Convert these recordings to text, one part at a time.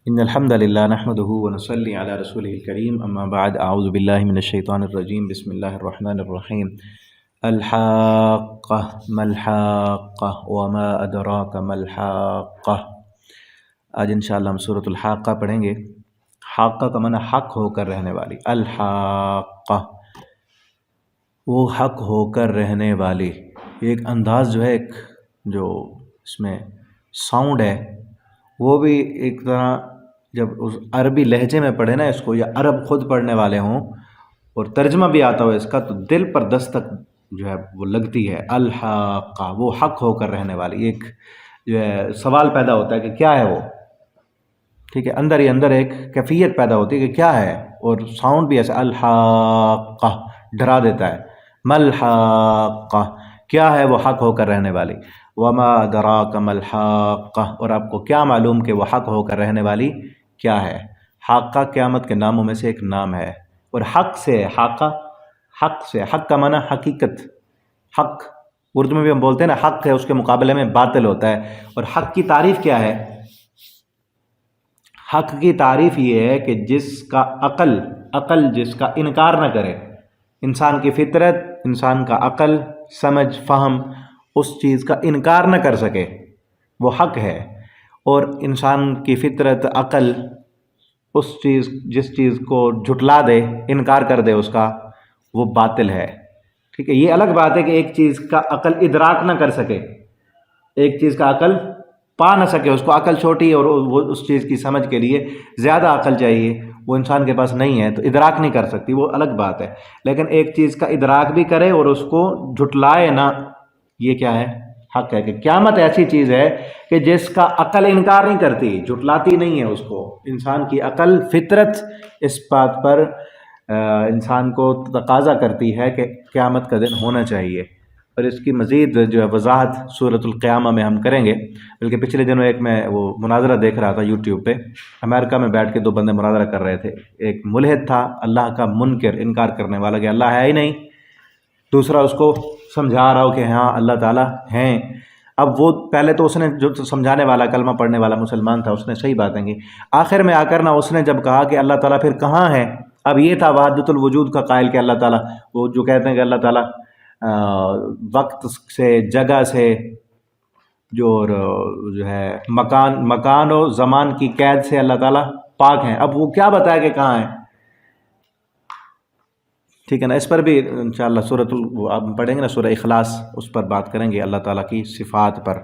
إن الحمد لله نحمده ونصلي على رسوله الكريم أما بعد أعوذ بالله من الشيطان الرجيم بسم الله الرحمن الرحيم الحاقة ما الحاقة وما أدراك ما الحاقة۔ آج انشاءاللہ ہم سورۃ الحاقہ پڑھیں گے۔ حاقہ کا معنی حق ہو کر رہنے والی، الحاقہ وہ حق ہو کر رہنے والی۔ ایک انداز جو ہے، ایک جو اس میں ساؤنڈ ہے، وہ بھی ایک طرح جب اس عربی لہجے میں پڑھے نا اس کو، یا عرب خود پڑھنے والے ہوں اور ترجمہ بھی آتا ہو اس کا، تو دل پر دستک جو ہے وہ لگتی ہے۔ الحاقہ وہ حق ہو کر رہنے والی۔ ایک جو ہے سوال پیدا ہوتا ہے کہ کیا ہے وہ، ٹھیک ہے، اندر ہی اندر ایک کیفیت پیدا ہوتی ہے کہ کیا ہے، اور ساؤنڈ بھی ایسا الحاقہ ڈرا دیتا ہے۔ ملحاقہ کیا ہے وہ حق ہو کر رہنے والی۔ وما ادراک ملحاقہ اور آپ کو کیا معلوم کہ وہ حق ہو کر رہنے والی کیا ہے۔ حاقہ قیامت کے ناموں میں سے ایک نام ہے، اور حق سے حاقہ، حق سے، حق کا معنی حقیقت، حق اردو میں بھی ہم بولتے ہیں نا حق ہے، اس کے مقابلے میں باطل ہوتا ہے۔ اور حق کی تعریف کیا ہے؟ حق کی تعریف یہ ہے کہ جس کا عقل جس کا انکار نہ کرے، انسان کی فطرت، انسان کا عقل، سمجھ، فہم اس چیز کا انکار نہ کر سکے، وہ حق ہے۔ اور انسان کی فطرت، عقل اس چیز، جس چیز کو جھٹلا دے، انکار کر دے اس کا، وہ باطل ہے۔ ٹھیک ہے، یہ الگ بات ہے کہ ایک چیز کا عقل ادراک نہ کر سکے، ایک چیز کا عقل پا نہ سکے، اس کو عقل چھوٹی اور وہ اس چیز کی سمجھ کے لیے زیادہ عقل چاہیے، وہ انسان کے پاس نہیں ہے تو ادراک نہیں کر سکتی، وہ الگ بات ہے۔ لیکن ایک چیز کا ادراک بھی کرے اور اس کو جھٹلائے نہ، یہ کیا ہے؟ حق ہے۔ کہ قیامت ایسی چیز ہے کہ جس کا عقل انکار نہیں کرتی، جھٹلاتی نہیں ہے اس کو۔ انسان کی عقل، فطرت اس بات پر انسان کو تقاضا کرتی ہے کہ قیامت کا دن ہونا چاہیے۔ اور اس کی مزید جو ہے وضاحت سورۃ القیامہ میں ہم کریں گے۔ بلکہ پچھلے دنوں ایک میں وہ مناظرہ دیکھ رہا تھا یوٹیوب پہ، امریکہ میں بیٹھ کے دو بندے مناظرہ کر رہے تھے۔ ایک ملحد تھا، اللہ کا منکر، انکار کرنے والا کہ اللہ ہے ہی نہیں، دوسرا اس کو سمجھا رہا ہو کہ ہاں اللہ تعالیٰ ہیں۔ اب وہ پہلے تو اس نے جو سمجھانے والا، کلمہ پڑھنے والا مسلمان تھا، اس نے صحیح باتیں کی، آخر میں آ کر نہ اس نے جب کہا کہ اللہ تعالیٰ پھر کہاں ہے، اب یہ تھا وحدت الوجود کا قائل کہ اللہ تعالیٰ، وہ جو کہتے ہیں کہ اللہ تعالیٰ وقت سے، جگہ سے، جو ہے مکان و زمان کی قید سے اللہ تعالیٰ پاک ہیں۔ اب وہ کیا بتایا کہ کہاں ہیں؟ ٹھیک ہے نا، اس پر بھی انشاءاللہ آپ پڑھیں گے نا سورہ اخلاص، اس پر بات کریں گے اللہ تعالیٰ کی صفات پر،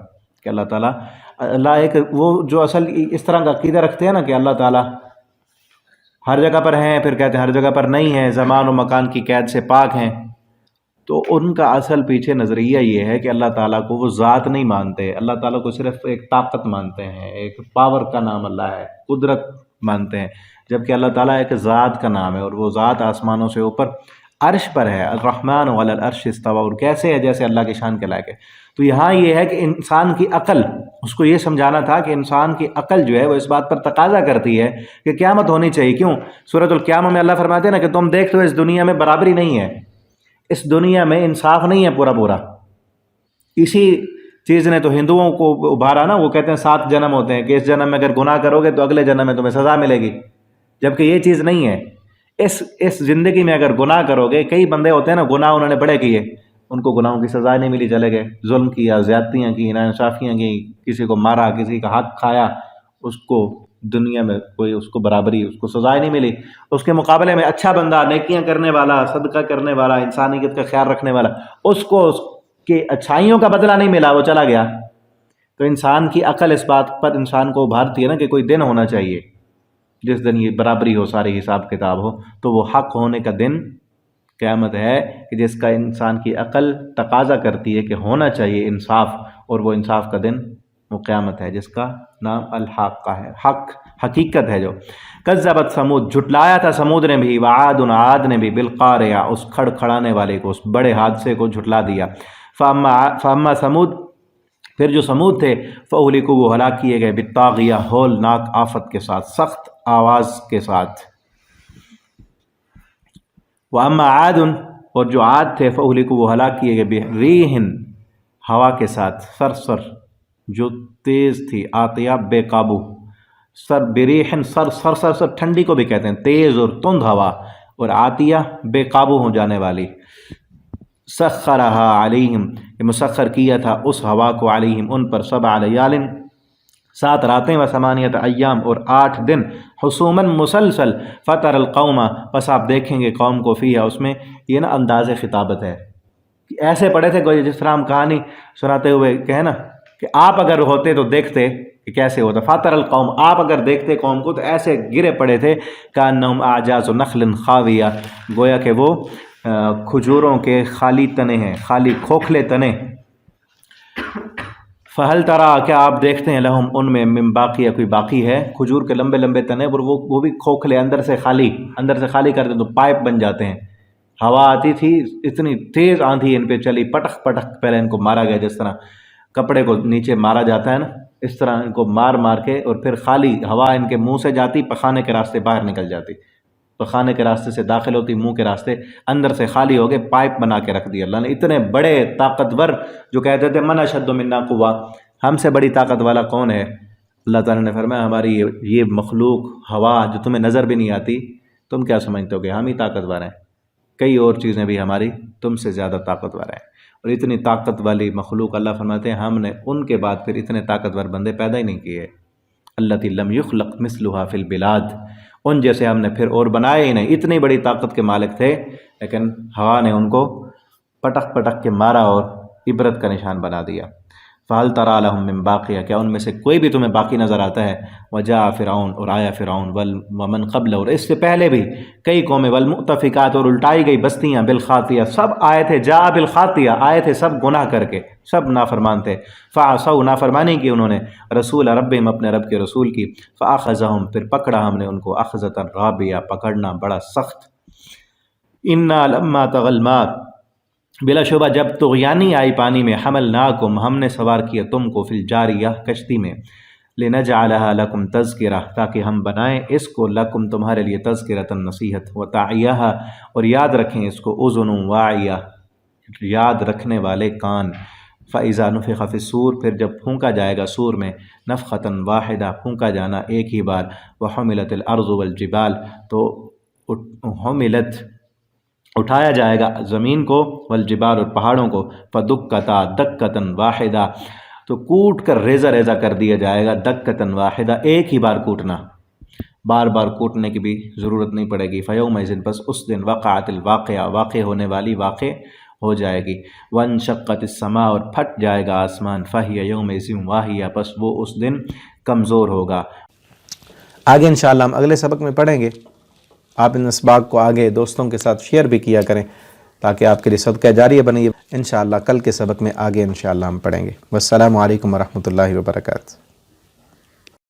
کہ اللہ تعالیٰ، اللہ ایک وہ جو اصل اس طرح کا عقیدہ رکھتے ہیں نا کہ اللہ تعالیٰ ہر جگہ پر ہیں، پھر کہتے ہیں ہر جگہ پر نہیں ہیں، زمان و مکان کی قید سے پاک ہیں، تو ان کا اصل پیچھے نظریہ یہ ہے کہ اللہ تعالیٰ کو وہ ذات نہیں مانتے، اللہ تعالیٰ کو صرف ایک طاقت مانتے ہیں، ایک پاور کا نام اللہ ہے، قدرت مانتے ہیں، جبکہ اللہ تعالیٰ ایک ذات کا نام ہے، اور وہ ذات آسمانوں سے اوپر عرش پر ہے۔ الرحمن علی العرش استویٰ، اور کیسے ہے؟ جیسے اللہ کی شان کے لائق ہے۔ تو یہاں یہ ہے کہ انسان کی عقل، اس کو یہ سمجھانا تھا کہ انسان کی عقل جو ہے وہ اس بات پر تقاضا کرتی ہے کہ قیامت ہونی چاہیے۔ کیوں؟ سورۃ القیامہ میں اللہ فرماتے ہیں نا کہ تم دیکھتے ہو اس دنیا میں برابری نہیں ہے، اس دنیا میں انصاف نہیں ہے پورا۔ اسی چیز نے تو ہندوؤں کو ابھارا نا، وہ کہتے ہیں 7 جنم ہوتے ہیں، کہ اس جنم میں اگر گناہ کرو گے تو اگلے جنم میں تمہیں سزا ملے گی، جبکہ یہ چیز نہیں ہے۔ اس زندگی میں اگر گناہ کرو گے، کئی بندے ہوتے ہیں نا گناہ انہوں نے بڑے کیے، ان کو گناہوں کی سزا نہیں ملی، چلے گئے، ظلم کیا، زیادتیاں کی، ناانصافیاں کی، کسی کو مارا، کسی کا حق کھایا، اس کو دنیا میں کوئی اس کو برابری، اس کو سزا نہیں ملی۔ اس کے مقابلے میں اچھا بندہ، نیکیاں کرنے والا، صدقہ کرنے والا، انسانیت کا خیال رکھنے والا، اس کو اس کی اچھائیوں کا بدلہ نہیں ملا، وہ چلا گیا۔ تو انسان کی عقل اس بات پر انسان کو ابھارتی ہے نا کہ کوئی دن ہونا چاہیے جس دن یہ برابری ہو، سارے حساب کتاب ہو، تو وہ حق ہونے کا دن قیامت ہے کہ جس کا انسان کی عقل تقاضا کرتی ہے کہ ہونا چاہیے انصاف، اور وہ انصاف کا دن وہ قیامت ہے، جس کا نام الحاقہ ہے۔ حق حقیقت ہے۔ جو کذبت سمود، جھٹلایا تھا سمود نے بھی، وعاد، عاد نے بھی، بالقاریہ، اس کھڑ کھڑانے والے کو، اس بڑے حادثے کو جھٹلا دیا۔ فاما سمود، پھر جو سمود تھے، فاہلکوا، وہ ہلاک کیے گئے، بالطاغیہ، ہولناک آفت کے ساتھ، سخت آواز کے ساتھ۔ واما عاد، اور جو عاد تھے، فاہلکوا، وہ ہلاک کیے گئے، بريح، ہوا کے ساتھ، سرسر جو تیز تھی، عاتیہ، بے قابو، سر بریحن سر سر سر سر ٹھنڈی کو بھی کہتے ہیں، تیز اور تند ہوا، اور عاتیہ بے قابو ہو جانے والی۔ سخرہا علیہم، یہ مسخر کیا تھا اس ہوا کو، علیہم ان پر، 7 لیال 7 راتیں، و 8 ایام اور 8 دن، حسوماً مسلسل، فتر القوم پس آپ دیکھیں گے قوم کو، فیہا اس میں، یہ نا انداز خطابت ہے، ایسے پڑھے تھے کوئی جس طرح ہم کہانی سناتے ہوئے کہیں نا کہ آپ اگر ہوتے تو دیکھتے کہ کیسے ہوتا، فاتر القوم، آپ اگر دیکھتے قوم کو تو ایسے گرے پڑے تھے، کانہم اعجاز نخل خاویہ، گویا کہ وہ کھجوروں کے خالی تنے ہیں، خالی کھوکھلے تنے۔ فہل ترا، کیا آپ دیکھتے ہیں، لہم ان میں، من باقیہ کوئی باقی ہے، کھجور کے لمبے لمبے تنے اور وہ بھی کھوکھلے، اندر سے خالی کرتے ہیں تو پائپ بن جاتے ہیں۔ ہوا آتی تھی، اتنی تیز آندھی ان پہ چلی، پٹخ پٹخ پہلے ان کو مارا گیا، جس طرح کپڑے کو نیچے مارا جاتا ہے نا، اس طرح ان کو مار مار کے، اور پھر خالی ہوا ان کے منہ سے جاتی، پخانے کے راستے باہر نکل جاتی، پخانے کے راستے سے داخل ہوتی، منہ کے راستے اندر سے خالی ہو کے پائپ بنا کے رکھ دیا اللہ نے۔ اتنے بڑے طاقتور جو کہتے تھے من اشد منا قوہ، ہم سے بڑی طاقت والا کون ہے؟ اللہ تعالیٰ نے فرمایا ہماری یہ مخلوق ہوا جو تمہیں نظر بھی نہیں آتی، تم کیا سمجھتے ہو کہ ہم ہی طاقتور ہیں؟ کئی اور چیزیں بھی ہماری تم سے زیادہ طاقتور ہیں، اور اتنی طاقت والی مخلوق اللہ فرماتے ہیں ہم نے ان کے بعد پھر اتنے طاقتور بندے پیدا ہی نہیں کیے، التی لم یخلق مثلها فی البلاد، ان جیسے ہم نے پھر اور بنائے ہی نہیں۔ اتنی بڑی طاقت کے مالک تھے، لیکن ہوا نے ان کو پٹک پٹک کے مارا اور عبرت کا نشان بنا دیا۔ فہل تری لہم من باقیہ، کیا ان میں سے کوئی بھی تمہیں باقی نظر آتا ہے؟ وجاء فرعون، اور آیا فرعون، ومن قبل، اور اس سے پہلے بھی کئی قومیں، والمؤتفکات، اور الٹائی گئی بستیاں، بالخاطیہ، سب آئے تھے، جاء بالخاطیہ، آئے تھے سب گناہ کر کے، سب نافرمان تھے، فعصوا، نافرمانی کی انہوں نے، رسول ربہم، اپنے رب کے رسول کی، فاخذہم، پھر پکڑا ہم نے ان کو، اخذۃ رابیہ، پکڑنا بڑا سخت۔ انا لما طغى الماء، بلا شبہ جب طغیانی آئی پانی میں، حملناکم، ہم نے سوار کیا تم کو، فی الجاریہ، کشتی میں، لنجعلها لکم تذکرہ، تاکہ ہم بنائیں اس کو لکم، تمہارے لیے، تذکرۃ، نصیحت، وتعیہا، اور یاد رکھیں اس کو، اذن واعیہ، یاد رکھنے والے کان، فاذا نفخ فی الصور، پھر جب پھونکا جائے گا سور میں، نفخۃ واحدہ، پھونکا جانا ایک ہی بار، وحملت الارض والجبال، تو حملت، اٹھایا جائے گا زمین کو، والجبال، اور پہاڑوں کو، فدکتا دکتن واحدہ، تو کوٹ کر ریزہ ریزہ کر دیا جائے گا، دکتن واحدہ، ایک ہی بار کوٹنا، بار بار کوٹنے کی بھی ضرورت نہیں پڑے گی۔ فیومئذ، پس اس دن، وقعت الواقعہ، واقع ہونے والی واقع ہو جائے گی، وانشقت السماء، اور پھٹ جائے گا آسمان، فہی یومئذ واہیہ، پس وہ اس دن کمزور ہوگا۔ آگے انشاءاللہ ہم اگلے سبق میں پڑھیں گے، آپ ان اسباق کو آگے دوستوں کے ساتھ شیئر بھی کیا کریں تاکہ آپ کے لیے صدقہ جاریہ بنے۔ انشاءاللہ کل کے سبق میں آگے انشاءاللہ ہم پڑھیں گے۔ والسلام علیکم ورحمۃ اللہ وبرکاتہ۔